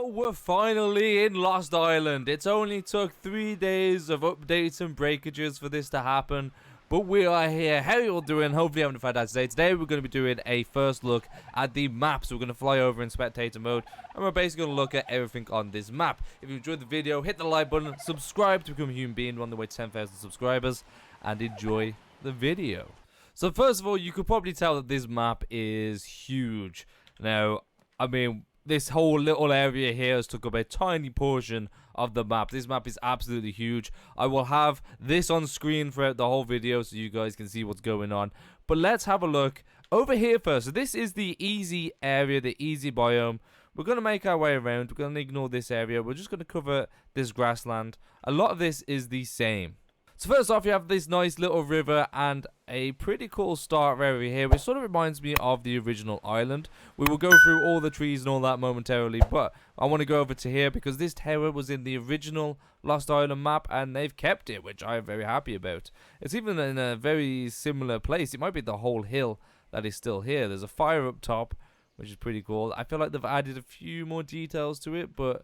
So we're finally in Lost Island. It's only took 3 days of updates and breakages for this to happen, but we are here. How are you all doing? Hopefully having a fantastic day. Today we're going to be doing a first look at the map. So we're going to fly over in spectator mode, and we're basically going to look at everything on this map. If you enjoyed the video, hit the like button, subscribe to become a human being. We're on the way to 10,000 subscribers, and enjoy the video. So first of all, you could probably tell that this map is huge. Now, I mean, this whole little area here has took up a tiny portion of the map. This map is absolutely huge. I will have this on screen throughout the whole video so you guys can see what's going on. But let's have a look over here first. So this is the easy area, the easy biome. We're going to make our way around. We're going to ignore this area. We're just going to cover this grassland. A lot of this is the same. So first off, you have this nice little river and a pretty cool start area here, which sort of reminds me of the original island. We will go through all the trees and all that momentarily, but I want to go over to here because this tower was in the original Lost Island map and they've kept it, which I'm very happy about. It's even in a very similar place. It might be the whole hill that is still here. There's a fire up top, which is pretty cool. I feel like they've added a few more details to it, but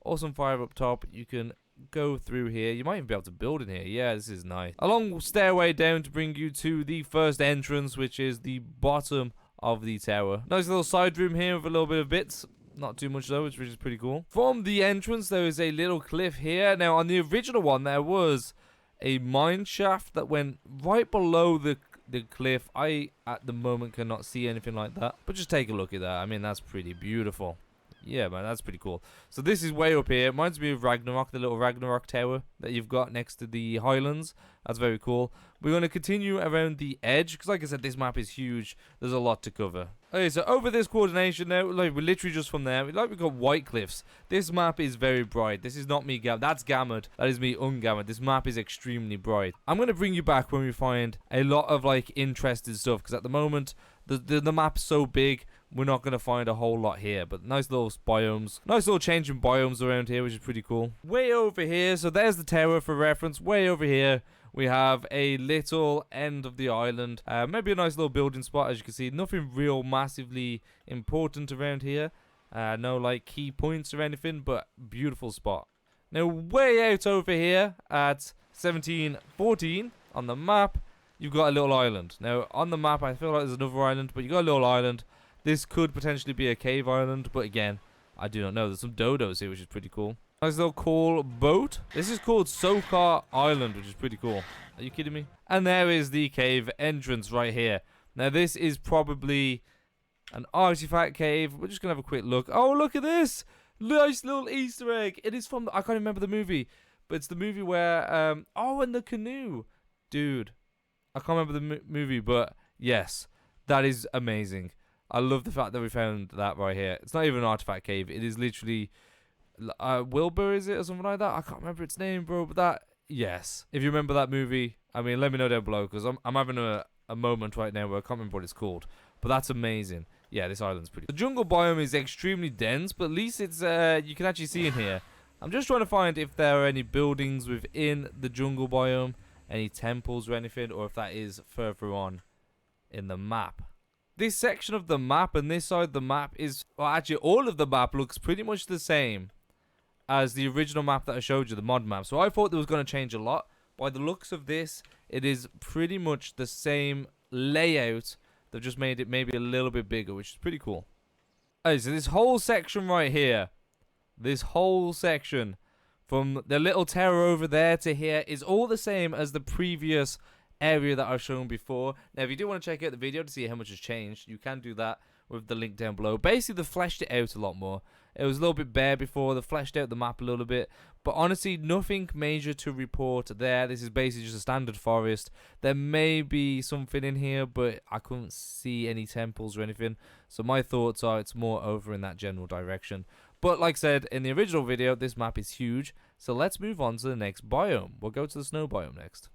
awesome fire up top. You can go through here. You might even be able to build in here. Yeah, this is nice. A long stairway down to bring you to the first entrance, which is the bottom of the tower. Nice little side room here with a little bit of bits. Not too much though, which is pretty cool. From the entrance, there is a little cliff here. Now, on the original one, there was a mine shaft that went right below the cliff. I, at the moment, cannot see anything like that. But just take a look at that. I mean, that's pretty beautiful. Yeah, man, that's pretty cool. So this is way up here. It reminds me of Ragnarok, the little Ragnarok tower that you've got next to the highlands. That's very cool. We're going to continue around the edge, because like I said, this map is huge. There's a lot to cover. Okay, so over this coordination now, like we're literally just from there. Like we've got white cliffs. This map is very bright. This is not me that's gammered. That is me ungammered. This map is extremely bright. I'm going to bring you back when we find a lot of like interesting stuff, because at the moment, the map's so big, we're not going to find a whole lot here. But nice little biomes. Nice little change in biomes around here, which is pretty cool. Way over here, so there's the tower for reference. Way over here, we have a little end of the island. Maybe a nice little building spot, as you can see. Nothing real massively important around here. No like key points or anything, but beautiful spot. Now, way out over here at 1714 on the map, you've got a little island. Now, on the map, I feel like there's another island, but you got a little island. This could potentially be a cave island, but again, I do not know. There's some dodos here, which is pretty cool. Nice little cool boat. This is called Sokar Island, which is pretty cool. Are you kidding me? And there is the cave entrance right here. Now, this is probably an artifact cave. We're just going to have a quick look. Oh, look at this. Nice little Easter egg. It is from, I can't remember the movie, but it's the movie where, oh, and the canoe. Dude, I can't remember the movie, but yes, that is amazing. I love the fact that we found that right here. It's not even an artifact cave. It is literally Wilbur, is it, or something like that? I can't remember its name, bro. But that, yes. If you remember that movie, I mean, let me know down below, because I'm having a moment right now where I can't remember what it's called. But that's amazing. Yeah, this island's pretty. The jungle biome is extremely dense, but at least it's you can actually see in here. I'm just trying to find if there are any buildings within the jungle biome, any temples or anything, or if that is further on in the map. This section of the map and this side of the map is, well, actually all of the map looks pretty much the same as the original map that I showed you, the mod map. So I thought there was going to change a lot. By the looks of this, it is pretty much the same layout. They've just made it maybe a little bit bigger, which is pretty cool. Okay, so this whole section right here, this whole section from the little tower over there to here is all the same as the previous area that I've shown before. Now, if you do want to check out the video to see how much has changed, you can do that with the link down below. Basically, they fleshed it out a lot more. It was a little bit bare before. They fleshed out the map a little bit, but honestly, nothing major to report there. This is basically just a standard forest. There may be something in here, but I couldn't see any temples or anything, so my thoughts are it's more over in that general direction. But like I said in the original video, this map is huge, so let's move on to the next biome. We'll go to the snow biome next.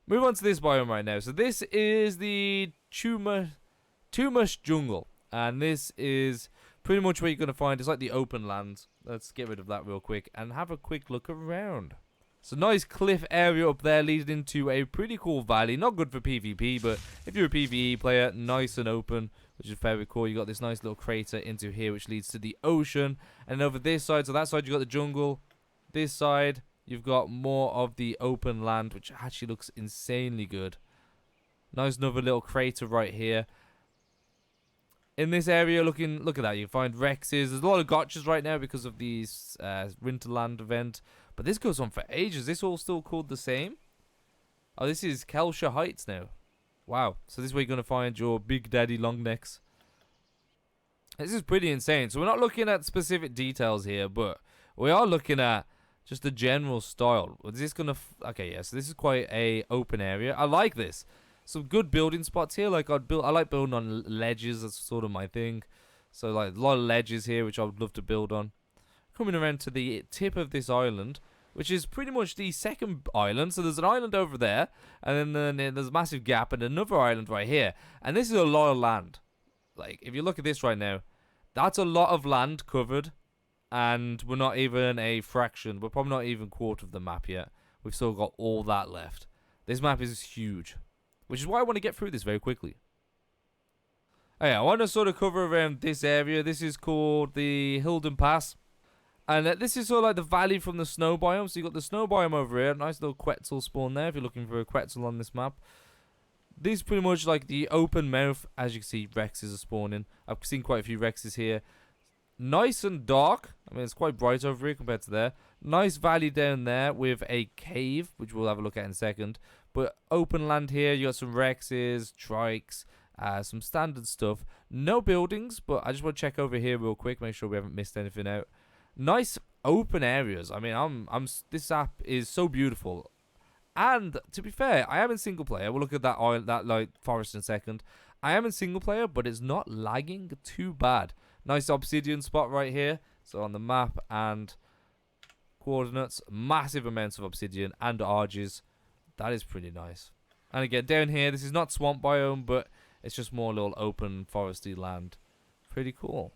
Move on to this biome right now. So this is the Tumash jungle. And this is pretty much what you're going to find. It's like the open land. Let's get rid of that real quick and have a quick look around. So nice cliff area up there leading into a pretty cool valley. Not good for PvP, but if you're a PvE player, nice and open, which is very cool. You got this nice little crater into here, which leads to the ocean. And over this side, so that side, you got the jungle. This side, you've got more of the open land, which actually looks insanely good. Nice another little crater right here. In this area, look at that. You find Rexes. There's a lot of gotchas right now because of the Winterland event. But this goes on for ages. Is this all still called the same? Oh, this is Kelshire Heights now. Wow. So this is where you're going to find your Big Daddy Longnecks. This is pretty insane. So we're not looking at specific details here, but we are looking at just the general style. Is this going to... Okay, yeah. So this is quite a open area. I like this. Some good building spots here. Like I like building on ledges. That's sort of my thing. So like a lot of ledges here, which I would love to build on. Coming around to the tip of this island, which is pretty much the second island. So there's an island over there, and then there's a massive gap, and another island right here. And this is a lot of land. Like if you look at this right now, that's a lot of land covered, and we're not even a fraction. We're probably not even a quarter of the map yet. We've still got all that left. This map is huge. Which is why I want to get through this very quickly. Oh yeah, I want to sort of cover around this area. This is called the Hilden Pass. And this is sort of like the valley from the snow biome. So you got the snow biome over here. Nice little Quetzal spawn there if you're looking for a Quetzal on this map. This is pretty much like the open mouth. As you can see, Rexes are spawning. I've seen quite a few Rexes here. Nice and dark. I mean, it's quite bright over here compared to there. Nice valley down there with a cave, which we'll have a look at in a second. But open land here, you got some Rexes, Trikes, some standard stuff. No buildings, but I just want to check over here real quick, make sure we haven't missed anything out. Nice open areas. I mean, this app is so beautiful. And to be fair, I am in single player. We'll look at that like forest in a second. I am in single player, but it's not lagging too bad. Nice obsidian spot right here. So on the map and coordinates, massive amounts of obsidian and arges. That is pretty nice. And again, down here, this is not swamp biome, but it's just more little open foresty land. Pretty cool.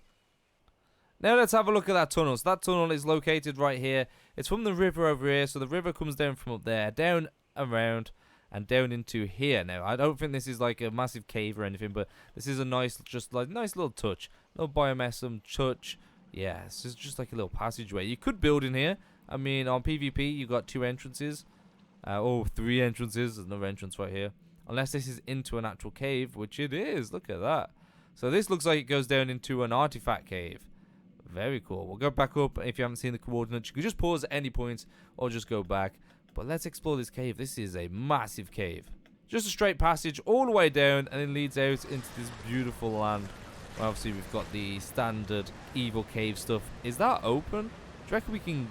Now let's have a look at that tunnel. So that tunnel is located right here. It's from the river over here. So the river comes down from up there, down around, and down into here. Now, I don't think this is like a massive cave or anything, but this is a nice, just like nice little touch. Little biomesum touch. Yeah, it's just like a little passageway. You could build in here. I mean, on PvP, you got 2 entrances. 3 entrances. There's another entrance right here. Unless this is into an actual cave, which it is. Look at that. So this looks like it goes down into an artifact cave. Very cool. We'll go back up. If you haven't seen the coordinates, you can just pause at any point or just go back. But let's explore this cave. This is a massive cave. Just a straight passage all the way down, and it leads out into this beautiful land. Well, obviously, we've got the standard evil cave stuff. Is that open? Do you reckon we can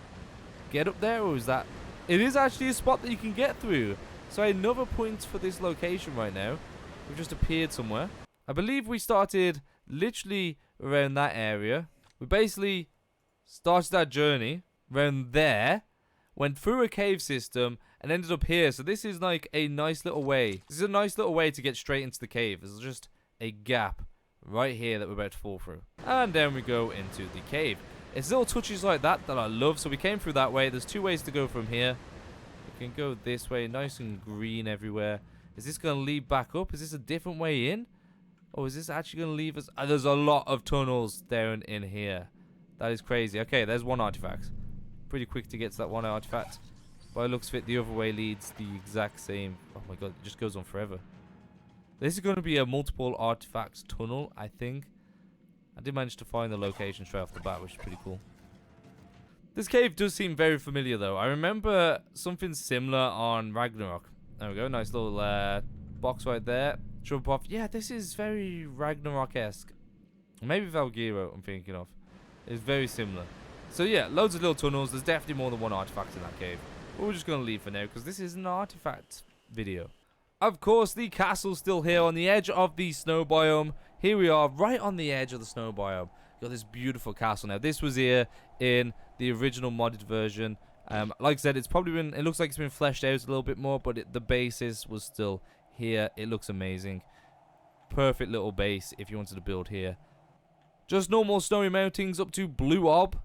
get up there, or is that... It is actually a spot that you can get through. So another point for this location right now. We've just appeared somewhere. I believe we started literally around that area. We basically started our journey around there, went through a cave system, and ended up here. So this is like a nice little way. This is a nice little way to get straight into the cave. There's just a gap right here that we're about to fall through. And then we go into the cave. It's little touches like that I love. So we came through that way. There's 2 ways to go from here. We can go this way. Nice and green everywhere. Is this going to lead back up? Is this a different way in? Or is this actually going to leave us? There's a lot of tunnels down in here. That is crazy. Okay, there's 1 artifact. Pretty quick to get to that 1 artifact. By looks fit, the other way leads the exact same. Oh my god, it just goes on forever. This is going to be a multiple artifacts tunnel, I think. I did manage to find the location straight off the bat, which is pretty cool. This cave does seem very familiar, though. I remember something similar on Ragnarok. There we go. Nice little box right there. Jump off. Yeah, this is very Ragnarok-esque. Maybe Valgyro, I'm thinking of. It's very similar. So, yeah, loads of little tunnels. There's definitely more than 1 artifact in that cave. But we're just going to leave for now, because this is an artifact video. Of course, the castle's still here on the edge of the snow biome. Here we are, right on the edge of the snow biome. Got this beautiful castle now. This was here in the original modded version. Like I said, it's probably been... It looks like it's been fleshed out a little bit more, but the basis was still here. It looks amazing. Perfect little base if you wanted to build here. Just normal snowy mountains up to Blue Ob.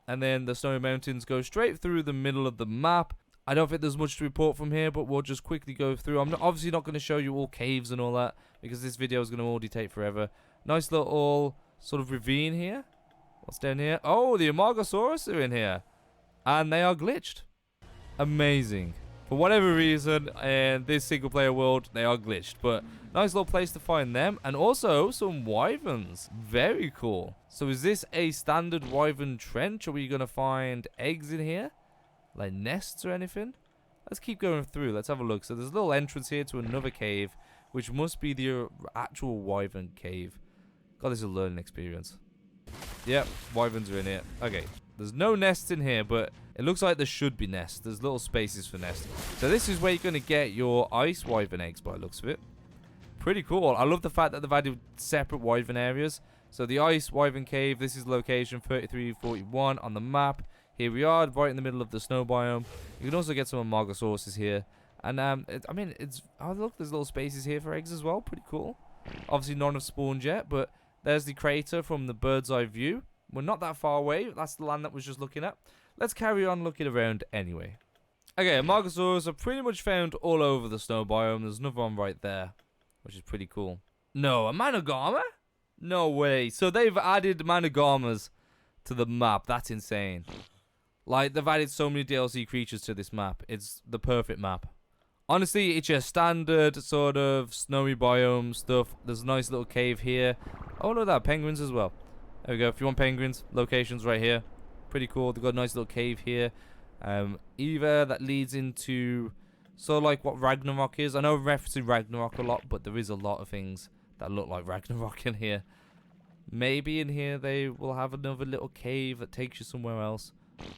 And then the snowy mountains go straight through the middle of the map. I don't think there's much to report from here, but we'll just quickly go through. I'm obviously not going to show you all caves and all that, because this video is going to already take forever. Nice little sort of ravine here. What's down here? Oh, the Amargasaurus are in here. And they are glitched. Amazing. For whatever reason, in this single player world, they are glitched. But nice little place to find them. And also some wyverns. Very cool. So is this a standard wyvern trench? Or are we going to find eggs in here? Like nests or anything? Let's keep going through. Let's have a look. So there's a little entrance here to another cave, which must be the actual Wyvern Cave. God, this is a learning experience. Yep, wyverns are in here. Okay, there's no nests in here, but it looks like there should be nests. There's little spaces for nests. So this is where you're going to get your ice wyvern eggs by the looks of it. Pretty cool. I love the fact that they've added separate wyvern areas. So the ice wyvern cave, this is location 3341 on the map. Here we are, right in the middle of the snow biome. You can also get some Amargasauruses here. And, oh, look, there's little spaces here for eggs as well. Pretty cool. Obviously, none have spawned yet, but there's the crater from the bird's eye view. We're not that far away. That's the land that was just looking at. Let's carry on looking around anyway. Okay, Amargasaurus are pretty much found all over the snow biome. There's another one right there, which is pretty cool. No, a Manogama? No way. So they've added Manogamas to the map. That's insane. Like, they've added so many DLC creatures to this map. It's the perfect map. Honestly, it's your standard sort of snowy biome stuff. There's a nice little cave here. Oh, look at that. Penguins as well. There we go. If you want penguins, locations right here. Pretty cool. They've got a nice little cave here. Either that leads into sort of like what Ragnarok is. I know I'm referencing Ragnarok a lot, but there is a lot of things that look like Ragnarok in here. Maybe in here they will have another little cave that takes you somewhere else.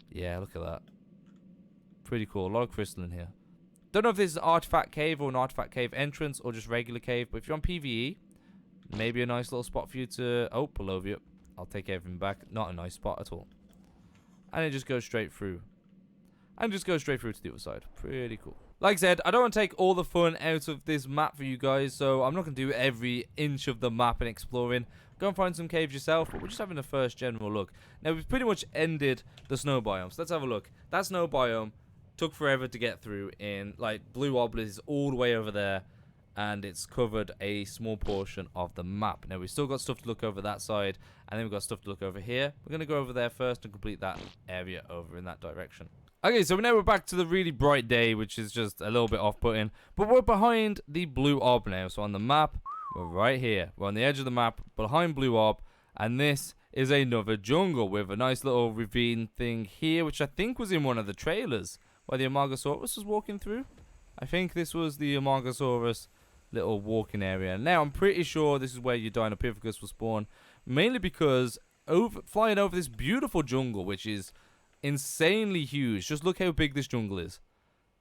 Yeah, look at that. Pretty cool. A lot of crystal in here. Don't know if this is an artifact cave or an artifact cave entrance or just regular cave, but if you're on PvE, maybe a nice little spot for you to... Oh, below you. I'll take everything back. Not a nice spot at all. And it just goes straight through. And just goes straight through to the other side. Pretty cool. Like I said, I don't want to take all the fun out of this map for you guys, so I'm not going to do every inch of the map and exploring. Go and find some caves yourself, but we're just having a first general look. Now, we've pretty much ended the snow biome, so let's have a look. That snow biome took forever to get through in, like, Blue Obelisk is all the way over there, and it's covered a small portion of the map. Now, we've still got stuff to look over that side, and then we've got stuff to look over here. We're going to go over there first and complete that area over in that direction. Okay, so now we're back to the really bright day, which is just a little bit off-putting, but we're behind the Blue Ob now. So on the map, we're right here. We're on the edge of the map, behind Blue Ob, and this is another jungle with a nice little ravine thing here, which I think was in one of the trailers where the Amargasaurus was walking through. I think this was the Amargasaurus little walking area. Now, I'm pretty sure this is where your Dinopithecus will spawn, mainly because flying over this beautiful jungle, which is insanely huge. Just look how big this jungle is.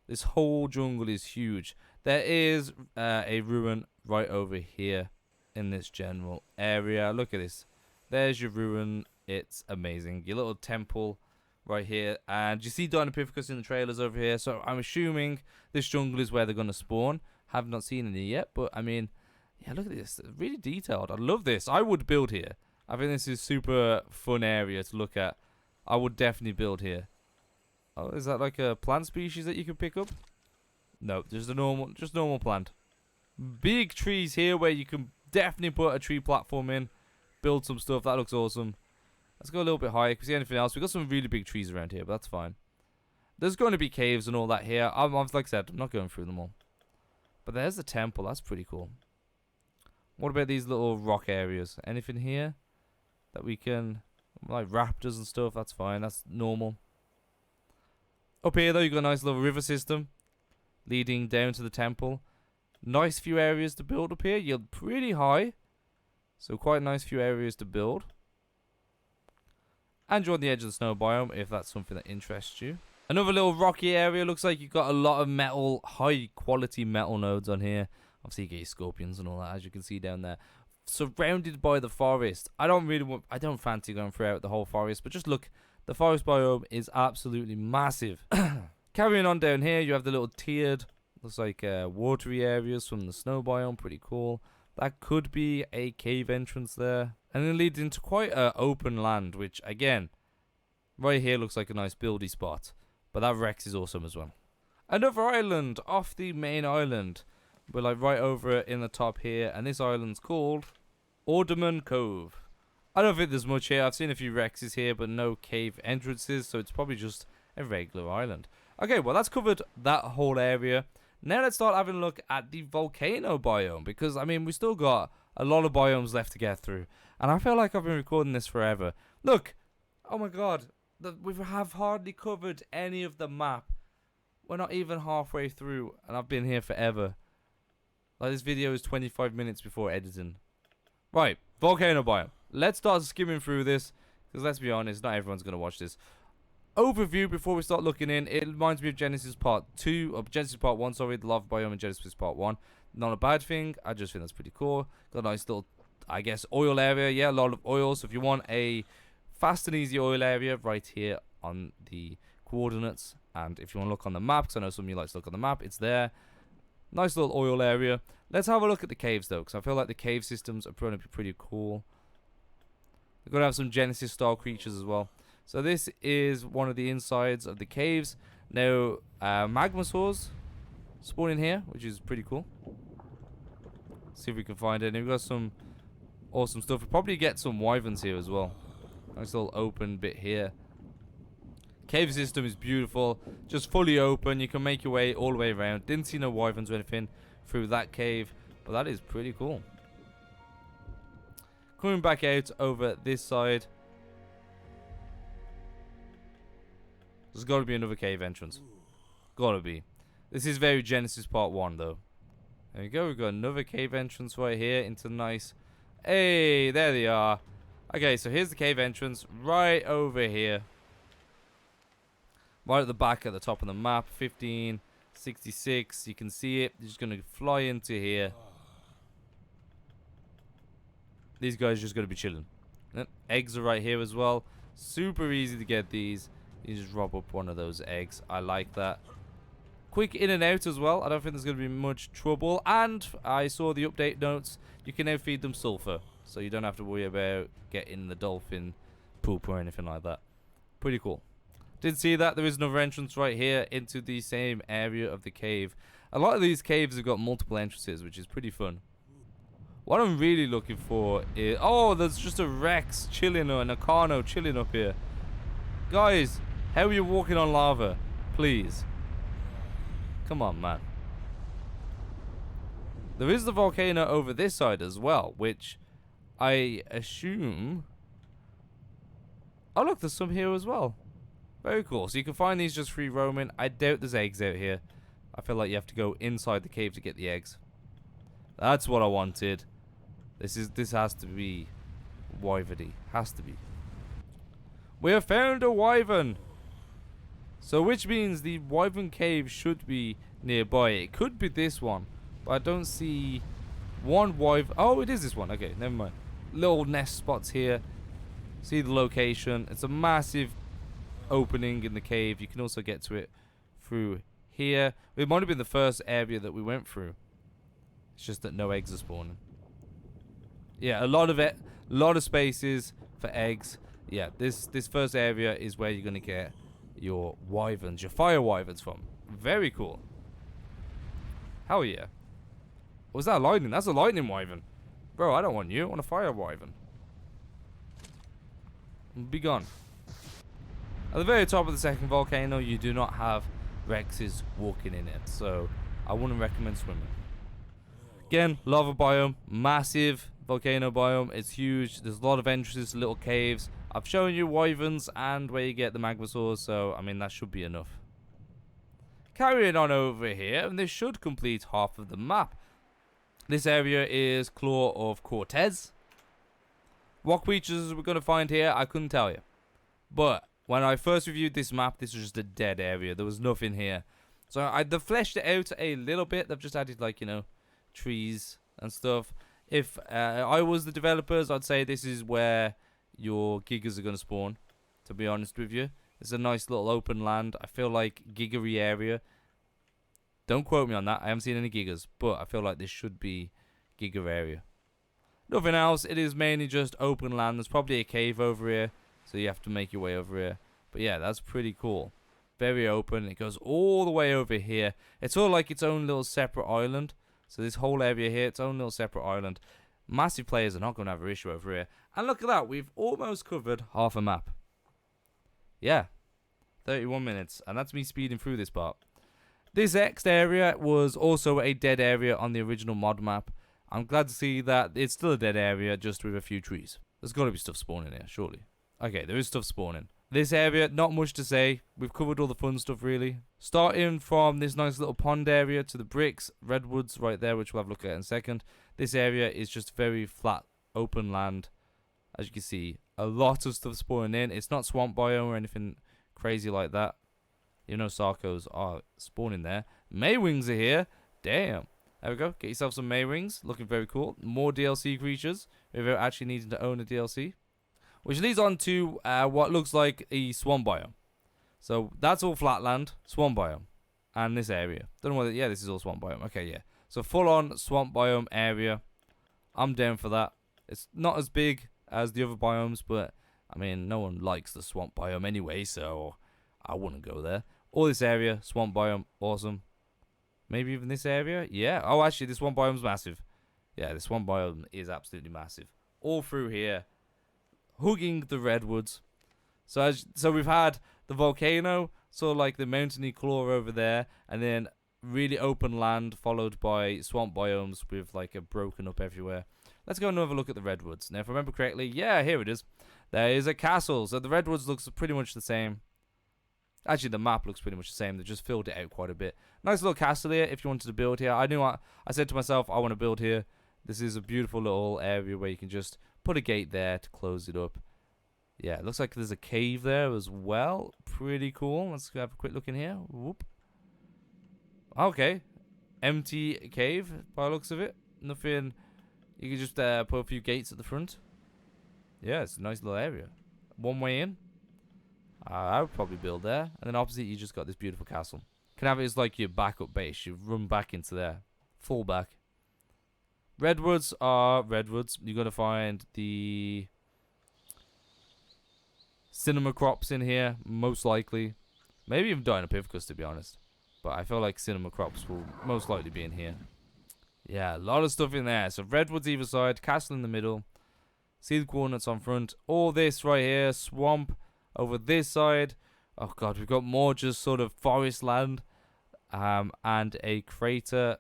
This whole jungle is huge. There is a ruin right over here in this general area. Look at this. There's your ruin. It's amazing. Your little temple right here. And you see Dinopithecus in the trailers over here. So I'm assuming this jungle is where they're going to spawn. Have not seen any yet. But I mean, yeah, look at this. Really detailed. I love this. I would build here. I think this is super fun area to look at. I would definitely build here. Oh, is that like a plant species that you can pick up? No, just a normal plant. Big trees here where you can definitely put a tree platform in. Build some stuff. That looks awesome. Let's go a little bit higher. Can we see anything else? We've got some really big trees around here, but that's fine. There's going to be caves and all that here. Like I said, I'm not going through them all. But there's the temple. That's pretty cool. What about these little rock areas? Anything here that we can... Like raptors and stuff, that's fine, that's normal. Up here though, you've got a nice little river system leading down to the temple. Nice few areas to build up here. You're pretty high, so quite a nice few areas to build. And you're on the edge of the snow biome if that's something that interests you. Another little rocky area. Looks like you've got a lot of metal, high quality metal nodes on here. Obviously you get your scorpions and all that, as you can see down there. Surrounded by the forest. I don't fancy going throughout the whole forest, but just look, the forest biome is absolutely massive. Carrying on down here, you have the little tiered, looks like watery areas from the snow biome. Pretty cool. That could be a cave entrance there, and it leads into quite a open land, which again, right here looks like a nice buildy spot, but that Rex is awesome as well. Another island off the main island. We're like right over it in the top here, and this island's called Alderman Cove. I don't think there's much here. I've seen a few Rexes here, but no cave entrances, so it's probably just a regular island. Okay, well, that's covered that whole area. Now let's start having a look at the Volcano Biome, because, I mean, we still got a lot of biomes left to get through. And I feel like I've been recording this forever. Look! Oh my god. We have hardly covered any of the map. We're not even halfway through, and I've been here forever. Like, this video is 25 minutes before editing. Right, Volcano Biome. Let's start skimming through this, because let's be honest, not everyone's going to watch this. Overview before we start looking in. It reminds me of Genesis Part 2, or Genesis Part 1, sorry, the lava biome in Genesis Part 1. Not a bad thing. I just think that's pretty cool. Got a nice little, I guess, oil area. Yeah, a lot of oil. So if you want a fast and easy oil area, right here on the coordinates. And if you want to look on the map, because I know some of you like to look on the map, it's there. Nice little oil area. Let's have a look at the caves, though, because I feel like the cave systems are going to be pretty cool. We're going to have some Genesis-style creatures as well. So this is one of the insides of the caves. Now, magmasaurs spawn in here, which is pretty cool. See if we can find it. And we've got some awesome stuff. We'll probably get some wyverns here as well. Nice little open bit here. Cave system is beautiful. Just fully open. You can make your way all the way around. Didn't see no wyverns or anything through that cave. But that is pretty cool. Coming back out over this side. There's got to be another cave entrance. Gotta be. This is very Genesis Part 1, though. There we go. We've got another cave entrance right here into nice... Hey, there they are. Okay, so here's the cave entrance right over here. Right at the back at the top of the map. 1566. You can see it. You're just going to fly into here. These guys are just going to be chilling. Eggs are right here as well. Super easy to get these. You just drop up one of those eggs. I like that. Quick in and out as well. I don't think there's going to be much trouble. And I saw the update notes. You can now feed them sulfur. So you don't have to worry about getting the dolphin poop or anything like that. Pretty cool. Did see that. There is another entrance right here into the same area of the cave. A lot of these caves have got multiple entrances, which is pretty fun. What I'm really looking for is... Oh, there's just a Rex chilling or an Acano chilling up here. Guys, how are you walking on lava? Please. Come on, man. There is the volcano over this side as well, which I assume... Oh, look, there's some here as well. Very cool. So you can find these just free roaming. I doubt there's eggs out here. I feel like you have to go inside the cave to get the eggs. That's what I wanted. This has to be wyverny. Has to be. We have found a wyvern. So which means the Wyvern Cave should be nearby. It could be this one, but I don't see one wyvern. Oh, it is this one. Okay, never mind. Little nest spots here. See the location. It's a massive opening in the cave. You can also get to it through here. It might have been the first area that we went through. It's just that no eggs are spawning. Yeah, a lot of spaces for eggs. Yeah, this first area is where you're gonna get your wyverns, your fire wyverns from. Very cool. Hell yeah. Was that lightning? That's a lightning wyvern. Bro, I don't want you. I want a fire wyvern. Be gone. At the very top of the second volcano, you do not have Rexes walking in it, so I wouldn't recommend swimming. Again, lava biome, massive volcano biome. It's huge. There's a lot of entrances, little caves. I've shown you wyverns and where you get the magmasaurs, so I mean that should be enough. Carrying on over here, and this should complete half of the map. This area is Claw of Cortez. What creatures we're going to find here, I couldn't tell you. But when I first reviewed this map, this was just a dead area. There was nothing here. So they've fleshed it out a little bit. They've just added, like, you know, trees and stuff. If I was the developers, I'd say this is where your gigas are going to spawn, to be honest with you. It's a nice little open land. I feel like gigery area. Don't quote me on that. I haven't seen any gigas, but I feel like this should be giga area. Nothing else. It is mainly just open land. There's probably a cave over here, so you have to make your way over here. But yeah, that's pretty cool. Very open. It goes all the way over here. It's all like its own little separate island. So this whole area here, its own little separate island. Massive players are not going to have an issue over here. And look at that, we've almost covered half a map. Yeah, 31 minutes, and that's me speeding through this part. This next area was also a dead area on the original mod map. I'm glad to see that it's still a dead area, just with a few trees. There's got to be stuff spawning here, surely. Okay, there is stuff spawning. This area, not much to say. We've covered all the fun stuff, really. Starting from this nice little pond area to the bricks, Redwoods right there, which we'll have a look at in a second. This area is just very flat, open land. As you can see, a lot of stuff spawning in. It's not swamp biome or anything crazy like that. You know, Sarcos are spawning there. Maywings are here. Damn. There we go. Get yourself some Maywings. Looking very cool. More DLC creatures. Without actually needing to own a DLC. Which leads on to what looks like a swamp biome. So that's all flatland. Swamp biome. And this area. Don't know whether... Yeah, this is all swamp biome. Okay, yeah. So full on swamp biome area. I'm down for that. It's not as big as the other biomes, but I mean, no one likes the swamp biome anyway, so I wouldn't go there. All this area, swamp biome, awesome. Maybe even this area? Yeah. Oh, actually, this swamp biome's massive. Yeah, this swamp biome is absolutely massive. All through here, hugging the redwoods. So we've had the volcano, sort of like the mountainy claw over there, and then really open land followed by swamp biomes with like a broken up everywhere. Let's go and have a look at the redwoods. Now, if I remember correctly, yeah, here it is. There is a castle. So the redwoods looks pretty much the same. Actually, the map looks pretty much the same. They just filled it out quite a bit. Nice little castle here if you wanted to build here. I said to myself, I want to build here. This is a beautiful little area where you can just put a gate there to close it up. Yeah, it looks like there's a cave there as well. Pretty cool. Let's have a quick look in here. Whoop. Okay. Empty cave by the looks of it. Nothing. You can just put a few gates at the front. Yeah, it's a nice little area. One way in. I would probably build there. And then opposite, you just got this beautiful castle. Can have it as like your backup base. You run back into there. Fall back. Redwoods are redwoods. You got to find the cinema crops in here, most likely. Maybe even Dinopithecus, to be honest. But I feel like cinema crops will most likely be in here. Yeah, a lot of stuff in there. So redwoods either side, castle in the middle. See the coordinates on front. All this right here, swamp over this side. Oh god, we've got more just sort of forest land. And a crater.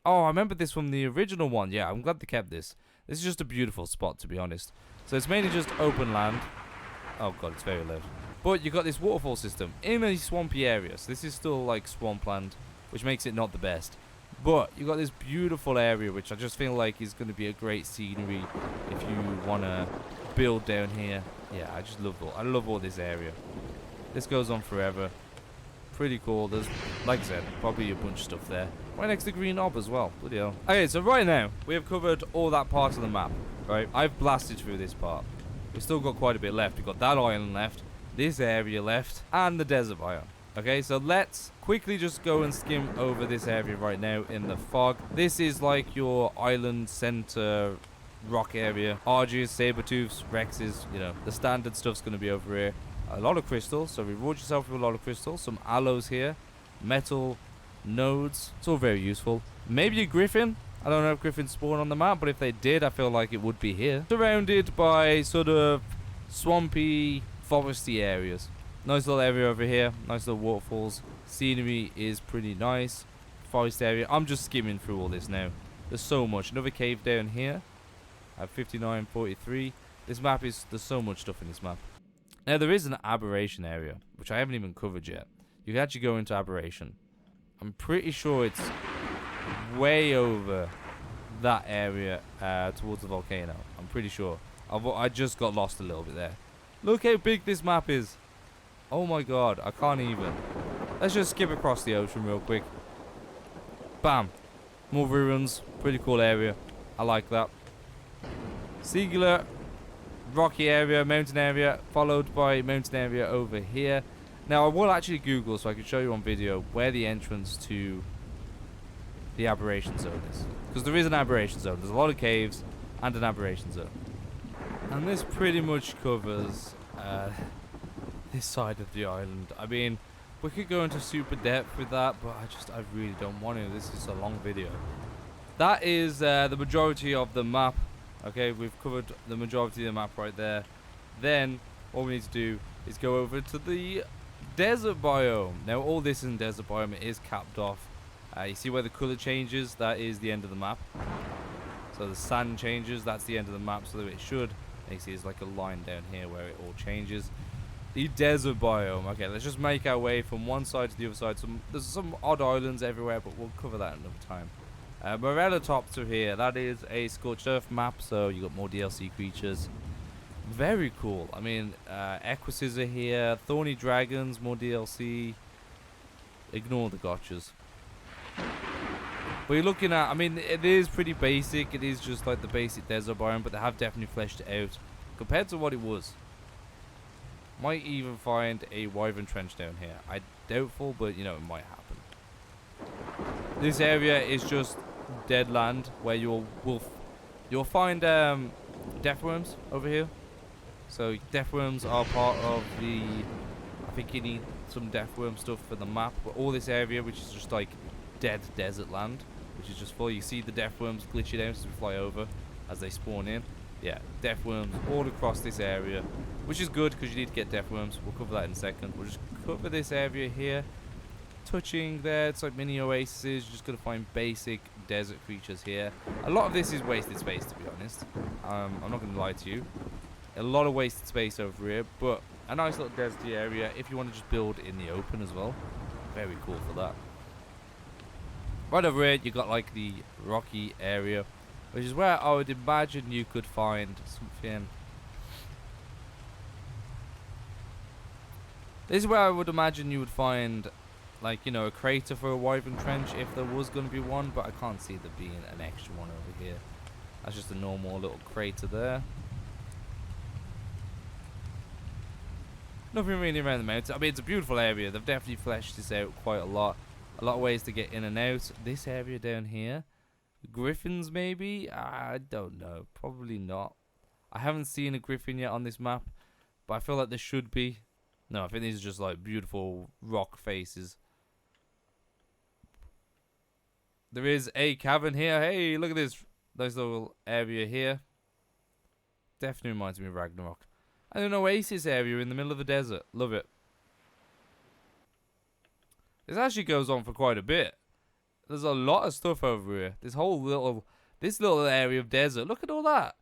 Oh, I remember this from the original one. Yeah, I'm glad they kept this. This is just a beautiful spot, to be honest. So it's mainly just open land. Oh god, it's very loud. But you got this waterfall system in a swampy area. So this is still like swampland, which makes it not the best. But you got this beautiful area, which I just feel like is going to be a great scenery if you want to build down here. Yeah, I love all this area. This goes on forever. Pretty cool. There's, like I said, probably a bunch of stuff there. Right next to Green Knob as well. Bloody hell. Okay, so right now, we have covered all that part of the map, right? I've blasted through this part. We've still got quite a bit left. We've got that island left, this area left, and the desert biome. Okay, so let's quickly just go and skim over this area right now in the fog. This is like your island center rock area. Argies, saber-tooths, rexes, you know, the standard stuff's going to be over here. A lot of crystals, so reward yourself with a lot of crystals. Some aloes here, metal nodes. It's all very useful. Maybe a griffin. I don't know if griffins spawn on the map, but if they did, I feel like it would be here. Surrounded by sort of swampy, foresty areas. Nice little area over here. Nice little waterfalls. Scenery is pretty nice. Forest area. I'm just skimming through all this now. There's so much. Another cave down here at 59.43. This map is... There's so much stuff in this map. Now, there is an aberration area, which I haven't even covered yet. You can actually go into aberration. I'm pretty sure it's way over that area towards the volcano. I'm pretty sure. I just got lost a little bit there. Look how big this map is. Oh my god, I can't even. Let's just skip across the ocean real quick. Bam. More ruins. Pretty cool area. I like that. Singular rocky area, mountain area, followed by mountain area over here. Now, I will actually Google so I can show you on video where the entrance to the Aberration Zone is. Because there is an Aberration Zone. There's a lot of caves and an Aberration Zone. And this pretty much covers this side of the island. I mean, we could go into super depth with that, but I really don't want to. This is a long video. That is the majority of the map. Okay, we've covered the majority of the map right there. Then all we need to do is go over to the desert biome. Now all this in desert biome is capped off. You see where the color changes? That is the end of the map. So the sand changes, that's the end of the map. So it should, you see there's like a line down here where it all changes. The desert biome. Okay, let's just make our way from one side to the other side. There's some odd islands everywhere, but we'll cover that another time. Morellotopter here. That is a Scorched Earth map, so you got more DLC creatures. Very cool. I mean, Equises are here. Thorny dragons, more DLC. Ignore the gotchas. But you're looking at, I mean, it is pretty basic. It is just like the basic desert biome, but they have definitely fleshed it out compared to what it was. Might even find a wyvern trench down here. I doubtful, but you know, it might happen. This area is just dead land where you'll find deathworms over here. So deathworms are part of the, I think you need some deathworm stuff for the map. But all this area, which is just like dead desert land, which is just full. You see the deathworms glitching out as we fly over, as they spawn in. Yeah, deathworms all across this area, which is good because you need to get deathworms. We'll cover that in a second. We'll just cover this area here. Touching there, it's like mini oases. You're just going to find basic desert creatures here. A lot of this is wasted space, to be honest. I'm not going to lie to you. A lot of wasted space over here, but a nice little deserty area if you want to just build in the open as well. Very cool for that. Right over here, you got like the rocky area, which is where I would imagine you could find something. This is where I would imagine you would find, like, you know, a crater for a wyvern trench if there was going to be one, but I can't see there being an extra one over here. That's just a normal little crater there. Nothing really around the mountain. I mean, it's a beautiful area. They've definitely fleshed this out quite a lot. A lot of ways to get in and out. This area down here. Griffins, maybe? I don't know. Probably not. I haven't seen a griffin yet on this map, but I feel like there should be. No, I think these are just like beautiful rock faces. There is a cavern here. Hey, look at this nice little area here. Definitely reminds me of Ragnarok. And an oasis area in the middle of the desert. Love it. This actually goes on for quite a bit. There's a lot of stuff over here. This little area of desert. Look at all that.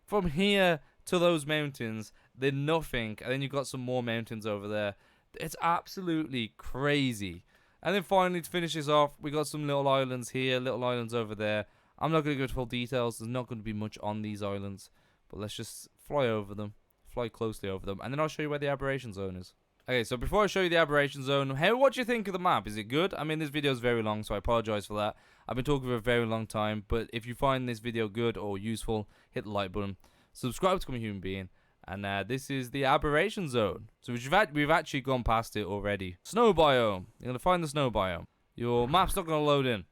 From here to those mountains, they're nothing. And then you've got some more mountains over there. It's absolutely crazy. And then finally, to finish this off, we got some little islands here, little islands over there. I'm not going to go into full details. There's not going to be much on these islands. But let's just fly over them. Fly closely over them. And then I'll show you where the Aberration Zone is. Okay, so before I show you the Aberration Zone, what do you think of the map? Is it good? I mean, this video is very long, so I apologize for that. I've been talking for a very long time, but if you find this video good or useful, hit the like button. Subscribe to become a human being. And this is the Aberration Zone. So we've actually gone past it already. Snow biome. You're going to find the snow biome. Your map's not going to load in.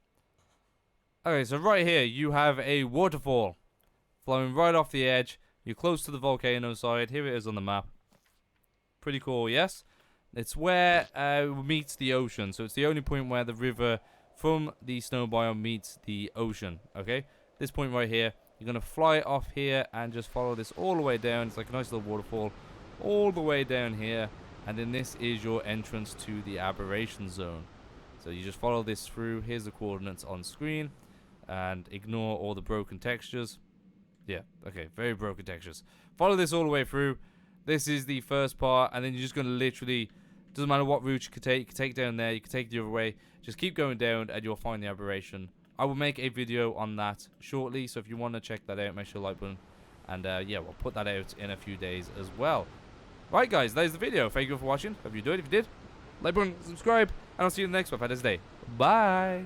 Okay, so right here, you have a waterfall flowing right off the edge. You're close to the volcano side. Here it is on the map. Pretty cool, yes? It's where it meets the ocean. So it's the only point where the river from the snow biome meets the ocean, okay? This point right here. You're going to fly off here and just follow this all the way down. It's like a nice little waterfall all the way down here. And then this is your entrance to the Aberration Zone. So you just follow this through. Here's the coordinates on screen. And ignore all the broken textures. Yeah, okay, very broken textures. Follow this all the way through. This is the first part, and then you're just going to literally, doesn't matter what route you can take down there, you can take the other way. Just keep going down, and you'll find the aberration. I will make a video on that shortly, so if you want to check that out, make sure to like button. And yeah, we'll put that out in a few days as well. Right, guys, that is the video. Thank you for watching. Hope you enjoyed. If you did, like button, subscribe, and I'll see you in the next one. Have a nice day. Bye.